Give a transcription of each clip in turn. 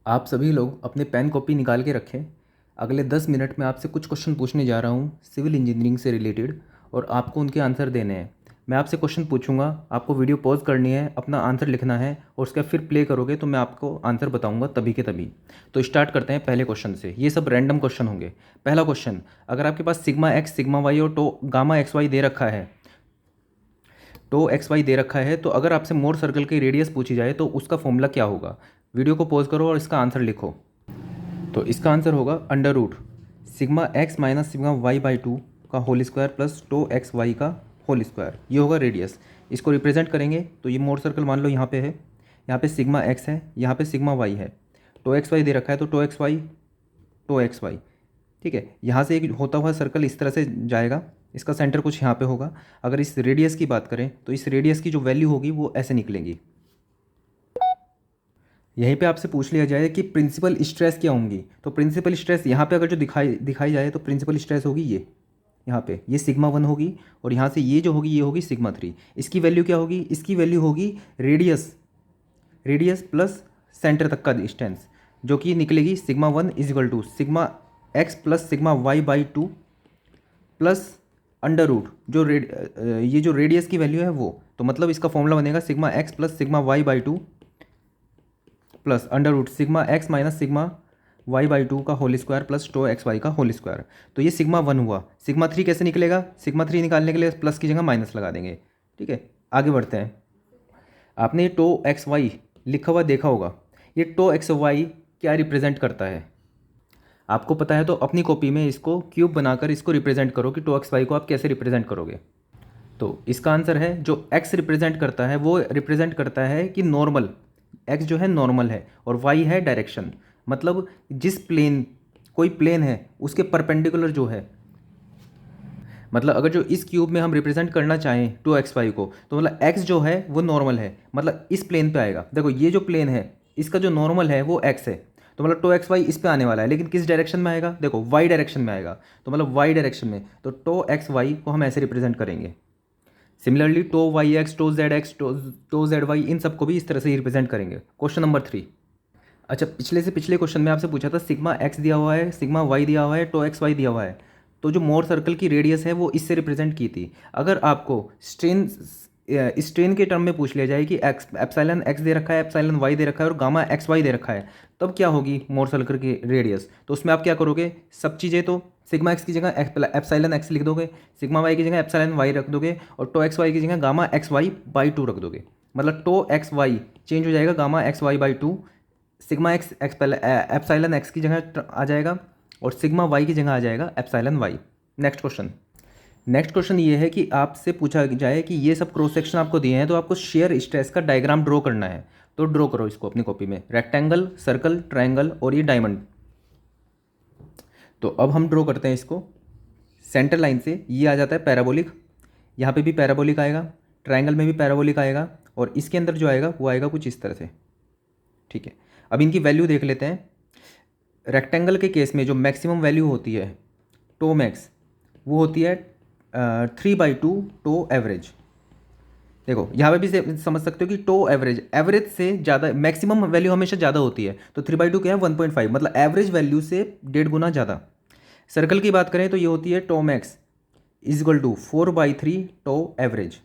आप सभी लोग अपने पेन कॉपी निकाल के रखें। अगले 10 मिनट में आपसे कुछ क्वेश्चन पूछने जा रहा हूँ सिविल इंजीनियरिंग से रिलेटेड, और आपको उनके आंसर देने हैं। मैं आपसे क्वेश्चन पूछूंगा, आपको वीडियो पॉज करनी है, अपना आंसर लिखना है और उसका फिर प्ले करोगे तो मैं आपको आंसर बताऊंगा तभी के तभी। तो स्टार्ट करते हैं पहले क्वेश्चन से। ये सब रैंडम क्वेश्चन होंगे। पहला क्वेश्चन, अगर आपके पास सिग्मा एक्स सिग्मा वाई और टो गामा एक्स वाई दे रखा है, टो एक्स वाई दे रखा है, तो अगर आपसे मोर सर्कल की रेडियस पूछी जाए तो उसका फॉर्मूला क्या होगा। वीडियो को पॉज करो और इसका आंसर लिखो। तो इसका आंसर होगा under root sigma x minus sigma y by two का whole square plus tau x y का होल स्क्वायर। ये होगा रेडियस। इसको रिप्रेजेंट करेंगे तो ये मोर सर्कल मान लो यहाँ पे है, यहाँ पे सिग्मा एक्स है, यहाँ पे सिग्मा वाई है, टो एक्स वाई दे रखा है तो tau x y, tau x y. ठीक है, यहाँ से एक होता हुआ सर्कल इस तरह से जाएगा, इसका सेंटर कुछ यहाँ पे होगा। अगर इस रेडियस की बात करें तो इस रेडियस की जो वैल्यू होगी वो ऐसे निकलेगी। यहीं पे आपसे पूछ लिया जाए कि प्रिंसिपल स्ट्रेस क्या होंगी, तो प्रिंसिपल स्ट्रेस यहाँ पे अगर जो दिखाई दिखाई जाए तो प्रिंसिपल स्ट्रेस होगी ये, यहाँ पे ये सिग्मा वन होगी, और यहाँ से ये जो होगी ये होगी सिग्मा थ्री। इसकी वैल्यू क्या होगी, इसकी वैल्यू होगी रेडियस, रेडियस प्लस सेंटर तक का डिस्टेंस, जो कि निकलेगी sigma one equal to sigma x plus sigma y by two plus under root जो ये जो रेडियस की वैल्यू है वो, तो मतलब इसका फॉर्मूला बनेगा sigma x plus sigma y by two plus under root sigma x minus sigma y by two का whole square plus tau x y का होल स्क्वायर। तो ये सिग्मा वन हुआ। सिग्मा थ्री कैसे निकलेगा, सिग्मा थ्री निकालने के लिए प्लस की जगह माइनस लगा देंगे। ठीक है, आगे बढ़ते हैं। आपने ये टो एक्स वाई लिखा हुआ देखा होगा। ये टो एक्स वाई क्या रिप्रेजेंट करता है, आपको पता है तो अपनी कॉपी में इसको क्यूब बनाकर इसको रिप्रेजेंट करो कि टो एक्स वाई को आप कैसे रिप्रेजेंट करोगे। तो इसका आंसर है, जो एक्स रिप्रेजेंट करता है वो रिप्रेजेंट करता है कि नॉर्मल, एक्स जो है नॉर्मल है और वाई है डायरेक्शन। मतलब जिस प्लेन, कोई प्लेन है उसके परपेंडिकुलर जो है, मतलब अगर जो इस क्यूब में हम रिप्रेजेंट करना चाहें टू एक्स वाई को, तो मतलब एक्स जो है वो नॉर्मल है, मतलब इस प्लेन पे आएगा। देखो ये जो प्लेन है इसका जो नॉर्मल है वो एक्स है, तो मतलब टो एक्स वाई इस पे आने वाला है, लेकिन किस डायरेक्शन में आएगा, देखो वाई डायरेक्शन में आएगा, तो मतलब वाई डायरेक्शन में, तो टो एक्स वाई को हम ऐसे रिप्रेजेंट करेंगे। Similarly tau y x, tau z x, tau z y, इन सबको भी इस तरह से ही रिप्रेजेंट करेंगे। Question number three. अच्छा, पिछले से पिछले क्वेश्चन में आपसे पूछा था सिग्मा एक्स दिया हुआ है, सिग्मा वाई दिया हुआ है, टो एक्स वाई दिया हुआ है, तो जो मोर सर्कल की रेडियस है वो इससे रिप्रेजेंट की थी। अगर आपको स्ट्रेन, स्ट्रेन के टर्म में पूछ लिया जाए कि एक्स एप्सिलॉन एक्स दे रखा है, एप्सिलॉन वाई दे रखा है और गामा एक्स वाई दे रखा है, तब क्या होगी मोर सर्कल की रेडियस, तो उसमें आप क्या करोगे, सब चीज़ें तो सिग्मा एक्स की जगह एप्सिलॉन एक्स लिख दोगे, सिग्मा वाई की जगह एप्सिलॉन वाई रख दोगे, और टो एक्स वाई की जगह gamma x y by two रख दोगे। मतलब टो एक्स वाई चेंज हो जाएगा gamma x y by two, sigma x epsilon x की जगह आ जाएगा और सिग्मा वाई की जगह आ जाएगा epsilon y. Next question. Next question ये है कि आपसे पूछा जाए कि ये सब क्रॉस सेक्शन आपको दिए हैं तो आपको शेयर स्ट्रेस का डायग्राम ड्रॉ करना है। तो ड्रॉ करो इसको अपनी कॉपी में, रेक्टेंगल, सर्कल, ट्रायंगल और ये डायमंड। तो अब हम ड्रॉ करते हैं इसको। सेंटर लाइन से ये आ जाता है पैराबोलिक, यहाँ पे भी पैराबोलिक आएगा, ट्रायंगल में भी पैराबोलिक आएगा, और इसके अंदर जो आएगा वो आएगा कुछ इस तरह से। ठीक है, अब इनकी वैल्यू देख लेते हैं। रेक्टेंगल के केस में जो मैक्सिमम वैल्यू होती है टो मैक्स, वो होती है 3/2 टो एवरेज। देखो यहाँ पे भी समझ सकते हो कि टो एवरेज, एवरेज से ज़्यादा, मैक्सिमम वैल्यू हमेशा ज़्यादा होती है, तो 3/2 क्या है 1.5, मतलब एवरेज वैल्यू से 1.5 गुना ज़्यादा। सर्कल की बात करें तो ये होती है tau max equal to 4/3 tau average.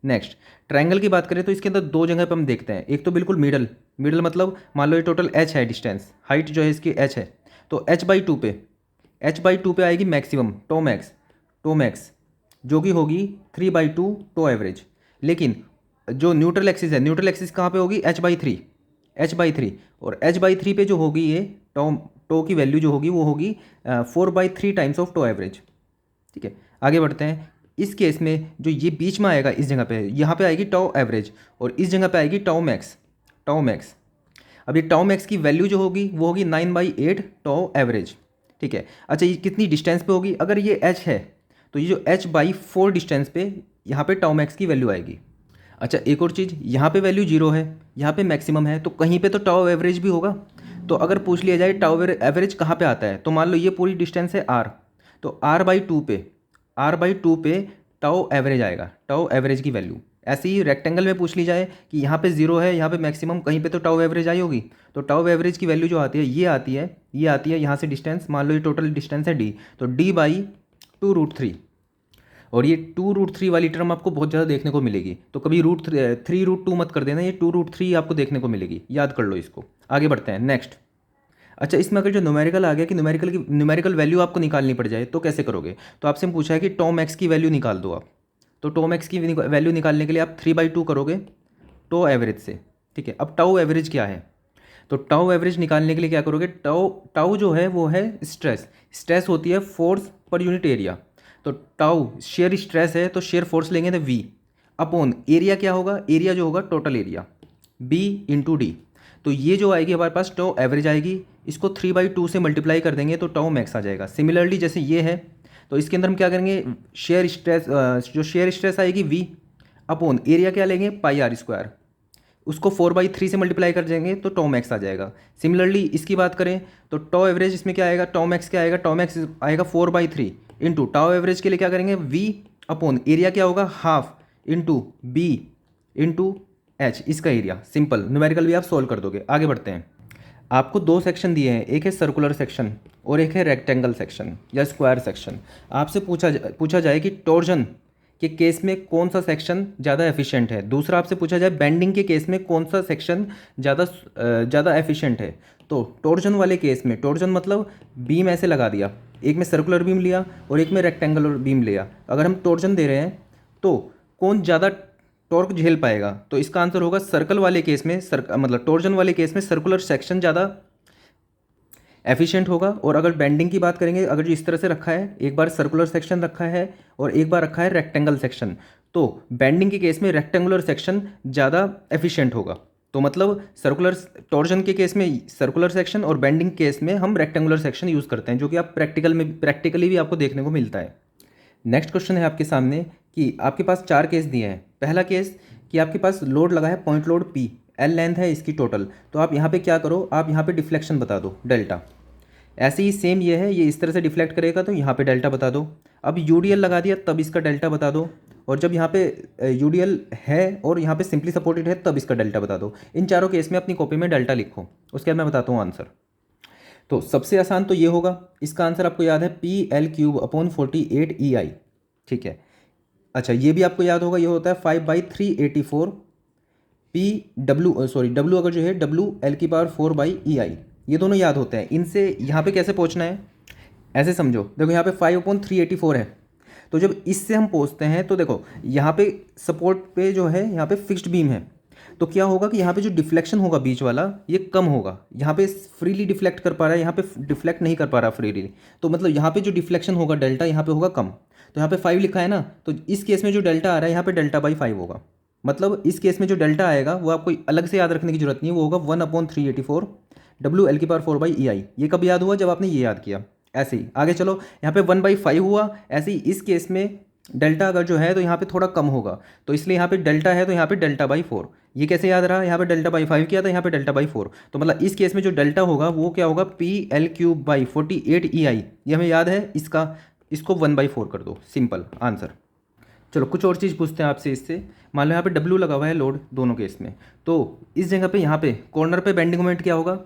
Next, triangle की बात करें तो इसके अंदर दो जगह पे हम देखते हैं, एक तो बिल्कुल मिडल, मिडल मतलब मान लो ये टोटल एच है, डिस्टेंस हाइट जो है इसकी एच है, तो एच बाई टू पे आएगी maximum tau max, tau max जो कि होगी 3/2 टो एवरेज। लेकिन जो न्यूट्रल एक्सिस है, न्यूट्रल एक्सिस कहाँ पे होगी, एच बाई थ्री, और एच बाई थ्री पे जो होगी ये टो की वैल्यू जो होगी वो होगी 4/3 टाइम्स ऑफ टो एवरेज। ठीक है, आगे बढ़ते हैं। इस केस में जो ये बीच में आएगा इस जगह पे, यहाँ पे आएगी टाउ एवरेज और इस जगह पे आएगी टाउ मैक्स, टाउ मैक्स। अब ये टाउ मैक्स की वैल्यू जो होगी वो होगी 9/8 टाउ एवरेज। ठीक है, अच्छा ये कितनी डिस्टेंस पे होगी, अगर ये एच है तो ये जो h/4 डिस्टेंस पे यहाँ पे टाउ मैक्स की वैल्यू आएगी। अच्छा एक और चीज़, यहाँ पे वैल्यू जीरो है, यहाँ पे मैक्सिमम है, तो कहीं पे तो टाउ एवरेज भी होगा। तो अगर पूछ लिया जाए टाउ एवरेज कहाँ पे आता है, तो मान लो ये पूरी डिस्टेंस है r, तो r/2 पे टाउ एवरेज आएगा, टाउ एवरेज की वैल्यू ऐसे ही रेक्टेंगल में पूछ ली जाए कि यहाँ पे 0 है, यहाँ पे मैक्सिमम, कहीं पे तो टाउ एवरेज आई होगी, तो टाउ एवरेज की वैल्यू जो आती है ये आती है यहाँ से डिस्टेंस, मान लो ये टोटल डिस्टेंस है d, तो d बाई 2√3। और ये 2√3 वाली टर्म आपको बहुत ज़्यादा देखने को मिलेगी, तो कभी √3√2 मत कर देना, ये 2√3 आपको देखने को मिलेगी, याद कर लो इसको। आगे बढ़ते हैं नेक्स्ट। अच्छा, इसमें अगर जो न्यूमेरिकल आ गया कि न्यूमेरिकल वैल्यू आपको निकालनी पड़ जाए तो कैसे करोगे, तो आपसे पूछा है कि टॉ मैक्स की वैल्यू निकाल दो आप। तो टॉ मैक्स की वैल्यू निकालने के लिए आप 3/2 करोगे टॉ एवरेज से, ठीक है। अब टाउ एवरेज क्या है, तो टाउ एवरेज निकालने के लिए क्या करोगे, टाउ जो है वो है स्ट्रेस होती है फोर्स पर यूनिट एरिया। तो टाउ शेयर स्ट्रेस है, तो शेयर फोर्स लेंगे तो V अपॉन एरिया क्या होगा, एरिया जो होगा total area B into D. तो ये जो आएगी हमारे पास टाउ एवरेज आएगी, इसको 3/2 से मल्टीप्लाई कर देंगे तो टाउ मैक्स आ जाएगा। सिमिलरली जैसे ये है, तो इसके अंदर हम क्या करेंगे, शेयर स्ट्रेस जो शेयर स्ट्रेस आएगी V अपॉन एरिया क्या लेंगे πr², उसको 4/3 से मल्टीप्लाई कर देंगे तो टॉ मैक्स आ जाएगा। सिमिलरली इसकी बात करें तो टॉ एवरेज इसमें क्या आएगा, टॉ मैक्स क्या आएगा, टॉ मैक्स आएगा 4/3 इंटू टाउ एवरेज के लिए क्या करेंगे V अपॉन एरिया क्या होगा half into B into H, इसका एरिया। सिंपल, न्यूमेरिकल भी आप सोल्व कर दोगे। आगे बढ़ते हैं। आपको 2 सेक्शन दिए हैं, एक है सर्कुलर सेक्शन और एक है रेक्टेंगल सेक्शन या स्क्वायर सेक्शन। आपसे पूछा जाए कि टॉर्जन के केस में कौन सा सेक्शन ज़्यादा एफिशिएंट है, दूसरा आपसे पूछा जाए बेंडिंग के केस में कौन सा सेक्शन ज़्यादा एफिशिएंट है। तो टॉर्जन वाले केस में, टॉर्जन मतलब बीम ऐसे लगा दिया, एक में सर्कुलर बीम लिया और एक में रेक्टेंगुलर बीम लिया, अगर हम टॉर्जन दे रहे हैं तो कौन ज़्यादा टॉर्क झेल पाएगा, तो इसका आंसर होगा सर्कल वाले केस में, मतलब टॉर्जन वाले केस में सर्कुलर सेक्शन ज़्यादा एफिशिएंट होगा। और अगर बेंडिंग की बात करेंगे, अगर जो इस तरह से रखा है, एक बार सर्कुलर सेक्शन रखा है और एक बार रखा है रेक्टेंगल सेक्शन, तो बेंडिंग के केस में रेक्टेंगुलर सेक्शन ज़्यादा एफिशिएंट होगा। तो मतलब टॉर्जन के केस में सर्कुलर सेक्शन और बेंडिंग केस में हम रेक्टेंगुलर सेक्शन यूज़ करते हैं, जो कि आप प्रैक्टिकली भी आपको देखने को मिलता है। नेक्स्ट क्वेश्चन है आपके सामने कि आपके पास 4 केस दिए हैं। पहला केस कि आपके पास लोड लगा है, point load P, L length है इसकी टोटल, तो आप यहाँ पे क्या करो, आप यहाँ पे डिफ्लेक्शन बता दो डेल्टा। ऐसे ही सेम ये है, ये इस तरह से डिफ्लेक्ट करेगा तो यहाँ पे डेल्टा बता दो। अब UDL लगा दिया तब इसका डेल्टा बता दो, और जब यहाँ पे UDL है और यहाँ पे सिंपली सपोर्टेड है तब इसका डेल्टा बता दो। इन चारों केस में अपनी कॉपी में डेल्टा लिखो, उसके बाद मैं बताता हूँ आंसर। तो सबसे आसान तो ये होगा, इसका आंसर आपको याद है PL³ अपॉन 48 EI, ठीक है। अच्छा, ये भी आपको याद होगा, ये होता है 5/384 W अगर जो है WL⁴/EI, ये दोनों याद होते हैं। इनसे यहाँ पे कैसे पहुँचना है, ऐसे समझो, देखो यहाँ पे 5/384 है, तो जब इससे हम पहुँचते हैं तो देखो यहाँ पे सपोर्ट पे जो है यहाँ पे फिक्स्ड बीम है, तो क्या होगा कि यहाँ पे जो डिफ्लेक्शन होगा बीच वाला ये कम होगा, यहाँ पे फ्रीली डिफ्लेक्ट कर पा रहा है, यहाँ पे डिफ्लेक्ट नहीं कर पा रहा फ्रीली, तो मतलब यहाँ पे जो डिफ्लेक्शन होगा डेल्टा यहाँ पे होगा कम। तो यहाँ पे 5 लिखा है ना, तो इस केस में जो डेल्टा आ रहा है यहाँ पे डेल्टा/5 होगा। मतलब इस केस में जो डेल्टा आएगा वो आपको अलग से याद रखने की जरूरत नहीं है, वो होगा 1/384 WL⁴/EI। ये कब याद हुआ, जब आपने ये याद किया। ऐसे ही आगे चलो, यहाँ पे 1/5 हुआ, ऐसे ही इस केस में डेल्टा अगर जो है तो यहाँ पे थोड़ा कम होगा, तो इसलिए यहाँ पे डेल्टा है तो यहाँ पे डेल्टा/4। ये कैसे याद रहा, यहाँ पे डेल्टा/5 किया था, यहाँ पे डेल्टा/4, तो मतलब इस केस में जो डेल्टा होगा वो क्या होगा PL³/48 EI, ये हमें याद है, इसको 1/4 कर दो, सिंपल आंसर। चलो कुछ और चीज़ पूछते हैं आपसे इससे। मान लो यहाँ पे W लगा हुआ है लोड दोनों केस में, तो इस जगह पे यहाँ पे कॉर्नर पे बेंडिंग मोमेंट क्या होगा,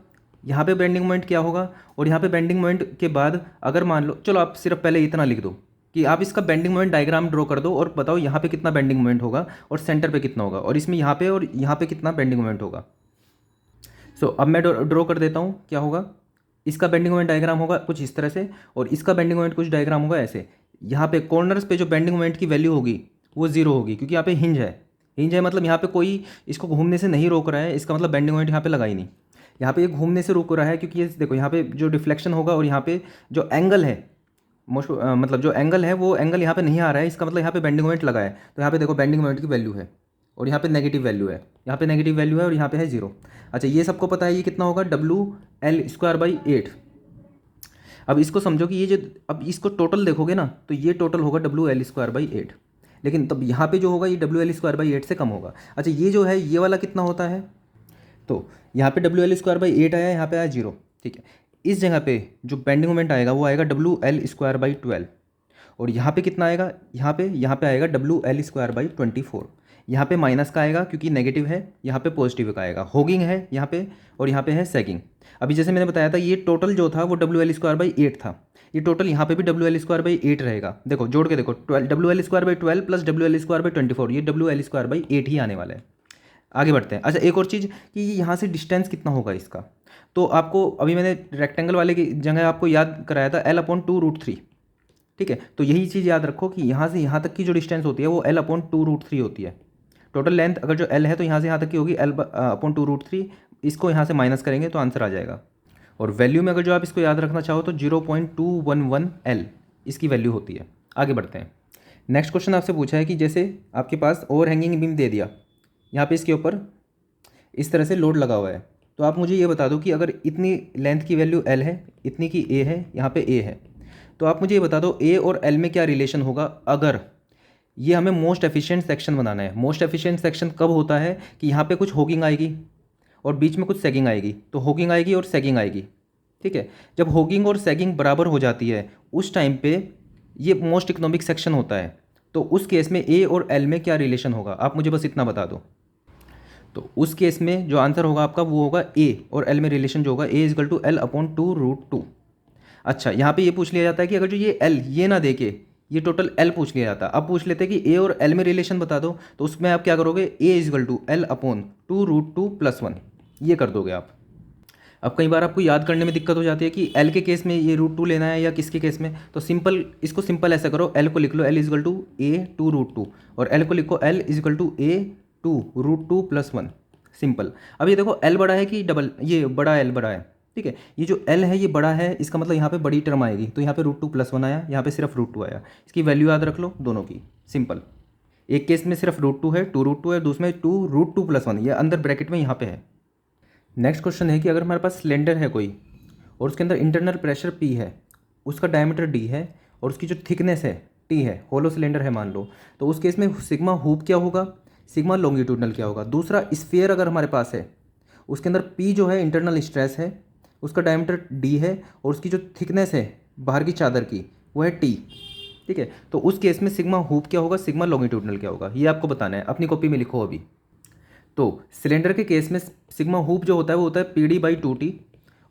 यहाँ पे बेंडिंग मोमेंट क्या होगा, और यहाँ पे बेंडिंग मोमेंट के बाद अगर मान लो, चलो आप सिर्फ पहले इतना लिख दो कि आप इसका बेंडिंग मोमेंट डायग्राम ड्रॉ कर दो और बताओ यहाँ पे कितना बेंडिंग मोमेंट होगा और सेंटर पे कितना होगा, और इसमें यहाँ पे और यहाँ पे कितना बेंडिंग मोमेंट होगा। सो अब मैं ड्रॉ कर देता हूँ, क्या होगा, इसका बेंडिंग मोमेंट डायग्राम होगा कुछ इस तरह से, और इसका बेंडिंग मोमेंट कुछ डायग्राम होगा ऐसे। यहाँ पे कॉर्नर्स पे जो बेंडिंग मोमेंट की वैल्यू होगी वो 0 होगी, क्योंकि यहाँ पे हिंज है, मतलब यहाँ पे कोई इसको घूमने से नहीं रोक रहा है, इसका मतलब बेंडिंग मोमेंट यहाँ पे लगा ही नहीं। यहाँ पे ये घूमने से रोक रहा है, क्योंकि ये देखो यहाँ पे जो डिफ्लेक्शन होगा और यहाँ पे जो एंगल है मतलब जो एंगल है वो एंगल यहाँ पे नहीं आ रहा है, इसका मतलब यहाँ पे बेंडिंग मोमेंट लगा है, तो यहाँ पे देखो बेंडिंग मोमेंट की वैल्यू है, और यहाँ पे नेगेटिव वैल्यू है, यहाँ पे नेगेटिव वैल्यू है और यहाँ पे है 0। अच्छा, ये सबको पता है ये कितना होगा, WL²/8। अब इसको समझो कि ये जो, अब इसको टोटल देखोगे ना तो ये टोटल होगा WL²/8, लेकिन तब यहाँ पे जो होगा ये WL²/8 से कम होगा। अच्छा, ये जो है ये वाला कितना होता है, तो यहाँ पे WL²/8 आया, यहाँ पे आया 0, ठीक है। इस जगह पे जो बेंडिंग मोमेंट आएगा वो आएगा WL²/12, और यहाँ पे कितना आएगा, यहाँ पे आएगा WL²/24। यहाँ पे माइनस का आएगा क्योंकि नेगेटिव है, यहाँ पे पॉजिटिव का आएगा। होगिंग है यहाँ पे और यहाँ पे है सैगिंग। अभी जैसे मैंने बताया था ये टोटल जो था वो WL²/8 था, ये टोटल यहाँ पे भी WL²/8 रहेगा। देखो जोड़ के देखो, 12 WL²/12 प्लस WL²/24, ये WL²/8 ही आने वाला है। आगे बढ़ते हैं। अच्छा एक और चीज़ कि यहाँ से डिस्टेंस कितना होगा इसका, तो आपको अभी मैंने रेक्टेंगल वाले की जगह आपको याद कराया था L/2√3, ठीक है। तो यही चीज़ याद रखो कि यहाँ से यहाँ तक की जो डिस्टेंस होती है वो L/2√3 होती है। टोटल लेंथ अगर जो L है तो यहाँ से यहाँ तक की होगी L/2√3, इसको यहाँ से माइनस करेंगे तो आंसर आ जाएगा। और वैल्यू में अगर जो आप इसको याद रखना चाहो तो 0.211 L इसकी वैल्यू होती है। आगे बढ़ते हैं। नेक्स्ट क्वेश्चन आपसे पूछा है कि जैसे आपके पास ओवर हैंगिंग बीम दे दिया, यहाँ पे इसके ऊपर इस तरह से लोड लगा हुआ है, तो आप मुझे ये बता दो कि अगर इतनी लेंथ की वैल्यू L है, इतनी की A है, यहाँ पे A है, तो आप मुझे ये बता दो A और L में क्या रिलेशन होगा। अगर ये हमें मोस्ट एफिशिएंट सेक्शन बनाना है, मोस्ट एफिशिएंट सेक्शन कब होता है कि यहाँ पे कुछ होगिंग आएगी और बीच में कुछ सैगिंग आएगी, तो होगिंग आएगी और सैगिंग आएगी, ठीक है। जब होगिंग और सैगिंग बराबर हो जाती है उस टाइम पे ये मोस्ट इकोनॉमिक सेक्शन होता है। तो उस केस में A और L में क्या रिलेशन होगा, आप मुझे बस इतना बता दो। तो उस केस में जो आंसर होगा आपका वो होगा A और L में रिलेशन जो होगा A=L/2√2। अच्छा यहाँ पे ये पूछ लिया जाता है कि अगर जो ये L ये ना दे के ये टोटल L पूछ लिया जाता, अब पूछ लेते हैं कि A और L में रिलेशन बता दो, तो उसमें आप क्या करोगे, A=L/2√2+1 ये कर दोगे आप। अब कई बार आपको याद करने में दिक्कत हो जाती है कि L के केस में ये √2 लेना है या किसके केस में, तो सिंपल इसको सिंपल ऐसा करो, L को लिख लो L=A2√2 और L को लिखो L=A2√2+1, सिंपल। अब ये देखो L बड़ा है कि डबल, ये बड़ा L बड़ा है, ठीक है। ये जो L है ये बड़ा है, इसका मतलब यहाँ पे बड़ी टर्म आएगी, तो यहाँ पे √2+1 आया, यहाँ पे सिर्फ √2 आया। इसकी वैल्यू याद रख लो दोनों की, सिंपल। एक केस में सिर्फ √2 है, 2√2 है, दूसरे में 2√2+1, ये अंदर ब्रैकेट में यहाँ पे है। नेक्स्ट क्वेश्चन है कि अगर हमारे पास सिलेंडर है कोई और उसके अंदर इंटरनल प्रेशर P है, उसका डायमीटर D है और उसकी जो थिकनेस है T है, होलो सिलेंडर है मान लो, तो उस केस में सिग्मा हुप क्या होगा, सिग्मा लॉन्गिट्यूडनल क्या होगा। दूसरा स्फीयर अगर हमारे पास है उसके अंदर P जो है इंटरनल स्ट्रेस है, उसका डायमीटर D है और उसकी जो थिकनेस है बाहर की चादर की वो है T, ठीक है। तो उस केस में सिग्मा हुप क्या होगा, सिग्मा लॉन्गिट्यूडनल क्या होगा, ये आपको बताना है। अपनी कॉपी में लिखो अभी। तो सिलेंडर के केस में सिग्मा हुप जो होता है वो होता है PD/2T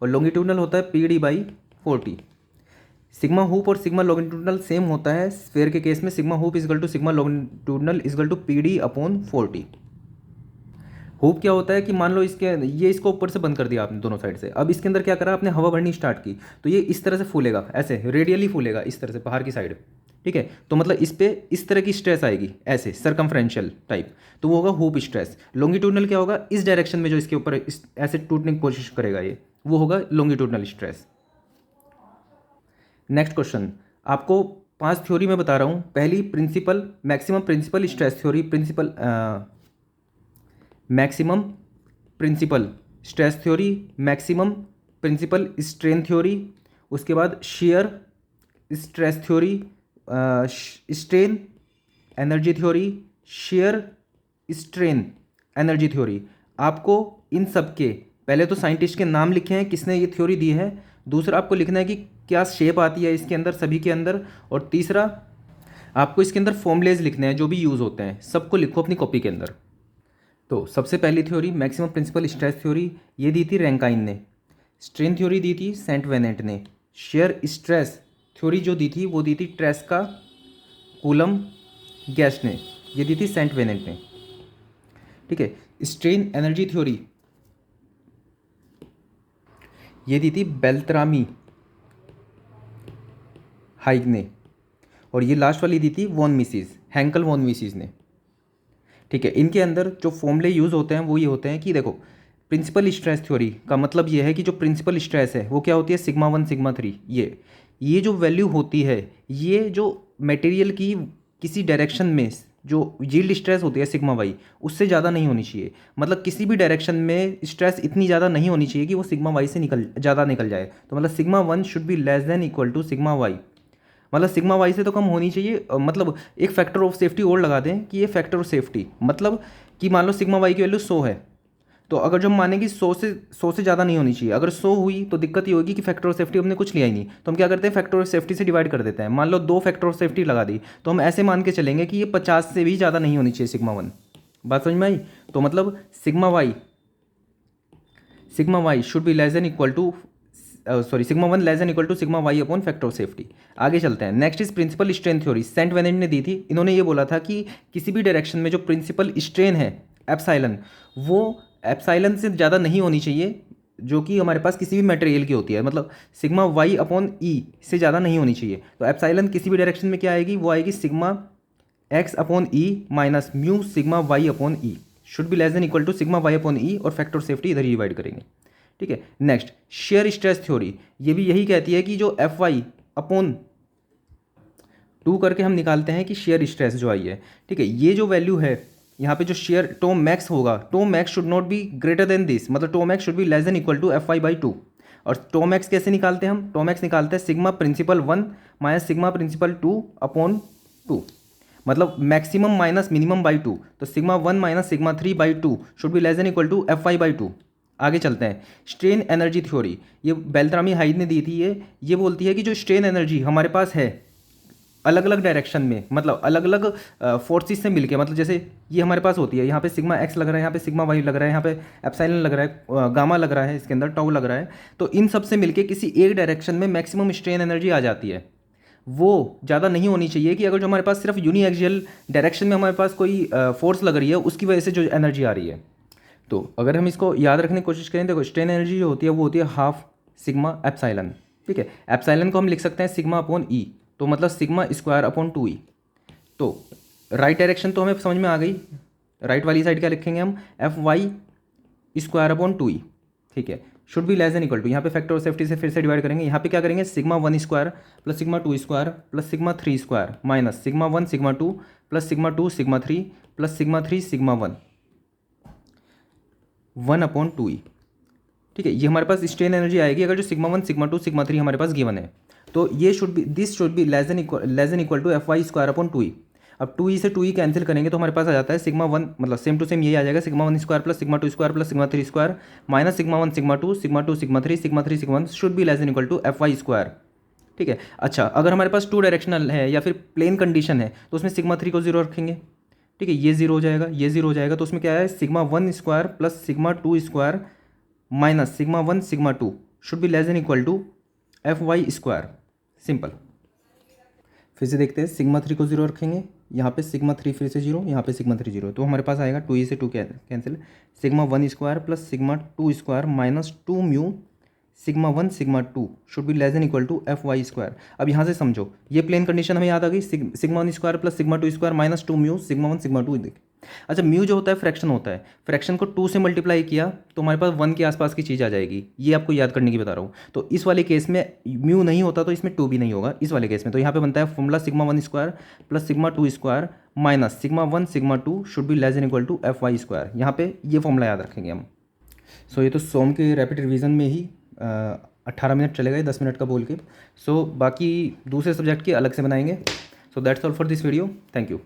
और लॉन्गिट्यूडनल होता है PD/4T। सिग्मा हुप और सिग्मा लॉन्गिट्यूडनल सेम होता है स्फीयर के केस में, sigma hoop sigma longitudinal PD/4T। Hoop क्या होता है कि मान लो ये इसको ऊपर से बंद कर दिया आपने दोनों साइड से, अब इसके अंदर क्या करा आपने, हवा भरनी स्टार्ट की, तो ये इस तरह से फूलेगा, ऐसे रेडियली फूलेगा इस तरह से बाहर की साइड, ठीक है। तो मतलब इस पे इस तरह की स्ट्रेस आएगी, ऐसे सर्कमफ्रेंशियल टाइप, तो वो होगा हुप स्ट्रेस। लॉन्गिट्यूडनल क्या होगा, इस डायरेक्शन में जो इसके ऊपर ऐसे टूटने की कोशिश करेगा ये, वो होगा लॉन्गिट्यूडनल स्ट्रेस। नेक्स्ट क्वेश्चन, आपको 5 थ्योरी में बता रहा हूँ। पहली principal maximum principal stress theory, maximum principal stress theory, maximum principal strain theory, उसके बाद shear stress theory, strain energy theory, shear strain energy theory. आपको इन सब के पहले तो साइंटिस्ट के नाम लिखे हैं किसने ये थ्योरी दी है, दूसरा आपको लिखना है कि क्या शेप आती है इसके अंदर सभी के अंदर, और तीसरा आपको इसके अंदर फॉर्मूलेज लिखने हैं जो भी यूज़ होते हैं, सबको लिखो अपनी कॉपी के अंदर। तो सबसे पहली theory maximum principal stress theory, ये दी थी रैंकाइन ने। स्ट्रेन थ्योरी दी थी सेंट वेनेंट ने। शेयर स्ट्रेस थ्योरी जो दी थी वो दी थी ट्रेस्का कूलम गेस्ट ने, ये दी थी सेंट वेनेंट ने, ठीक है। स्ट्रेन एनर्जी थ्योरी ये दी थी बेल्ट्रामी हाइग ने, और ये लास्ट वाली दी थी von Mises, Hencky von Mises ने, ठीक है। इनके अंदर जो फॉर्मूले यूज़ होते हैं वो ये होते हैं कि देखो प्रिंसिपल स्ट्रेस थ्योरी का मतलब ये है कि जो प्रिंसिपल स्ट्रेस है वो क्या होती है, σ1 σ3। ये जो वैल्यू होती है, ये जो मटेरियल की किसी डायरेक्शन में जो यील्ड स्ट्रेस होती है σy उससे ज़्यादा नहीं होनी चाहिए। मतलब किसी भी डायरेक्शन में स्ट्रेस इतनी ज़्यादा नहीं होनी चाहिए कि वो σy से ज़्यादा निकल जाए। तो मतलब σ1 should be less than equal to σy, मतलब σy से तो कम होनी चाहिए। मतलब एक फैक्टर ऑफ सेफ्टी और लगा दें कि ये फैक्टर ऑफ सेफ्टी मतलब कि मान लो σy की वैल्यू 100 है, तो अगर जो हम माने कि 100 से ज़्यादा नहीं होनी चाहिए, अगर 100 हुई तो दिक्कत ये होगी कि फैक्टर ऑफ सेफ्टी हमने कुछ लिया ही नहीं, तो हम क्या करते हैं फैक्टर ऑफ सेफ्टी से डिवाइड कर देते हैं। मान लो 2 फैक्टर ऑफ सेफ्टी लगा दी, तो हम ऐसे मान के चलेंगे कि ये 50 से भी ज़्यादा नहीं होनी चाहिए σ1, बात समझ में आई? तो मतलब sigma y should be less than equal to sigma one less than equal to sigma y upon factor of safety. आगे चलते हैं। Next is principal strain theory, Saint Venant ने दी थी। इन्होंने ये बोला था कि किसी भी डायरेक्शन में जो प्रिंसिपल स्ट्रेन है एप्साइलन, वो एप्साइलन से ज़्यादा नहीं होनी चाहिए, जो कि हमारे पास किसी भी मटेरियल की होती है, मतलब सिग्मा वाई अपॉन ई से ज़्यादा नहीं होनी चाहिए। तो एप्साइलन किसी भी डायरेक्शन में क्या आएगी, वो आएगी sigma x upon E minus mu sigma y upon E, should be less than equal to sigma y upon E, और फैक्टर सेफ्टी इधर ही डिवाइड करेंगे। ठीक है। नेक्स्ट शेयर स्ट्रेस थ्योरी, ये भी यही कहती है कि जो एफ वाई अपॉन 2 करके हम निकालते हैं कि शेयर स्ट्रेस जो आई है, ठीक है, ये जो वैल्यू है यहाँ पे जो शेयर टो मैक्स होगा, tau max should not be greater than this, मतलब tau max should be less than equal to F Y by 2। और टो मैक्स कैसे निकालते हैं हम? टो मैक्स निकालते हैं sigma principal 1 minus sigma principal 2 upon 2, मतलब मैक्सिमम माइनस मिनिमम बाई 2। तो sigma 1 minus sigma 3 by 2 should be less than equal to F Y by 2। आगे चलते हैं। स्ट्रेन एनर्जी थ्योरी, ये बेल्ट्रामी हाइट ने दी थी। ये बोलती है कि जो स्ट्रेन एनर्जी हमारे पास है अलग अलग डायरेक्शन में, मतलब अलग अलग फोर्सेस से मिलके, मतलब जैसे ये हमारे पास होती है, यहाँ पे सिग्मा एक्स लग रहा है, यहाँ पे सिग्मा वाई लग रहा है, यहाँ पे एप्सिलॉन लग रहा है, गामा लग रहा है, इसके अंदर टाउ लग रहा है। तो इन सब से मिलके किसी एक डायरेक्शन में मैक्सिमम स्ट्रेन एनर्जी आ जाती है। वो ज़्यादा नहीं होनी चाहिए कि अगर जो हमारे पास सिर्फ यूनी एक्सियल डायरेक्शन में हमारे पास कोई फोर्स लग रही है, उसकी वजह से जो एनर्जी आ रही है। तो अगर हम इसको याद रखने की कोशिश करें, देखो स्ट्रेन एनर्जी जो होती है वो होती है हाफ सिग्मा एप्सिलॉन। ठीक है, एप्सिलॉन को हम लिख सकते हैं सिग्मा अपॉन ई, तो मतलब सिग्मा स्क्वायर अपॉन 2 ई। तो राइट डायरेक्शन तो हमें समझ में आ गई, राइट वाली साइड क्या लिखेंगे हम, f y square upon 2 e. ठीक है, should be less than equal to, यहाँ पे फैक्टर ऑफ सेफ्टी से फिर से डिवाइड करेंगे। यहाँ पे क्या करेंगे, sigma 1 square plus sigma 2 square plus sigma 3 square minus sigma 1 sigma 2 plus sigma 2 sigma 3 plus sigma 3 sigma 1 upon 2 e. ठीक है, ये हमारे पास स्ट्रेन एनर्जी आएगी अगर जो सिग्मा 1 सिग्मा 2 सिग्मा 3 हमारे पास गिवन है। तो ये this should be less than equal to F y square upon 2 e. अब 2 ई से 2 ई कैंसिल करेंगे तो हमारे पास आ जाता है सिग्मा 1, मतलब सेम टू सेम यही आ जाएगा, sigma 1 square plus sigma 2 square plus sigma 3 square minus sigma 1 sigma 2 sigma 2 sigma 3 sigma 3 sigma 1 should be less than equal to F y square. ठीक है। अच्छा, अगर हमारे पास 2 डायरेक्शनल है या फिर प्लेन कंडीशन है तो उसमें सिग्मा 3 को 0 रखेंगे। ठीक है, ये 0 हो जाएगा, ये 0 हो जाएगा, तो उसमें क्या है, sigma 1 square plus sigma 2 square minus sigma 1 sigma 2 should be less than equal to F y square. Simple. फिर से देखते हैं, सिग्मा 3 को 0 रखेंगे, यहाँ पे सिग्मा 3 फिर से 0, यहाँ पे सिग्मा 3 0, तो हमारे पास आएगा 2 ई से 2 cancel, sigma 1 square plus sigma 2 square minus 2 mu sigma 1 sigma 2 should be less than equal to F y square. अब यहाँ से समझो, ये प्लेन कंडीशन हमें याद आ गई, sigma 1 square plus sigma 2 square minus 2 mu sigma 1 sigma 2। अच्छा, म्यू जो होता है फ्रैक्शन होता है, फ्रैक्शन को 2 से मल्टीप्लाई किया तो हमारे पास 1 के आसपास की चीज़ आ जाएगी, ये आपको याद करने की बता रहा हूँ। तो इस वाले केस में म्यू नहीं होता तो इसमें 2 भी नहीं होगा इस वाले केस में। तो यहाँ पे बनता है formula sigma 1 square plus sigma 2 square minus sigma 1 sigma 2 should be less than equal to F y square. यहाँ पे ये फॉर्मूला याद रखेंगे हम। सो ये तो सोम के रैपिड रिवीजन में ही 18 मिनट चले गए 10 मिनट का बोल के। सो बाकी दूसरे सब्जेक्ट के अलग से बनाएंगे। So that's all for this video, thank you.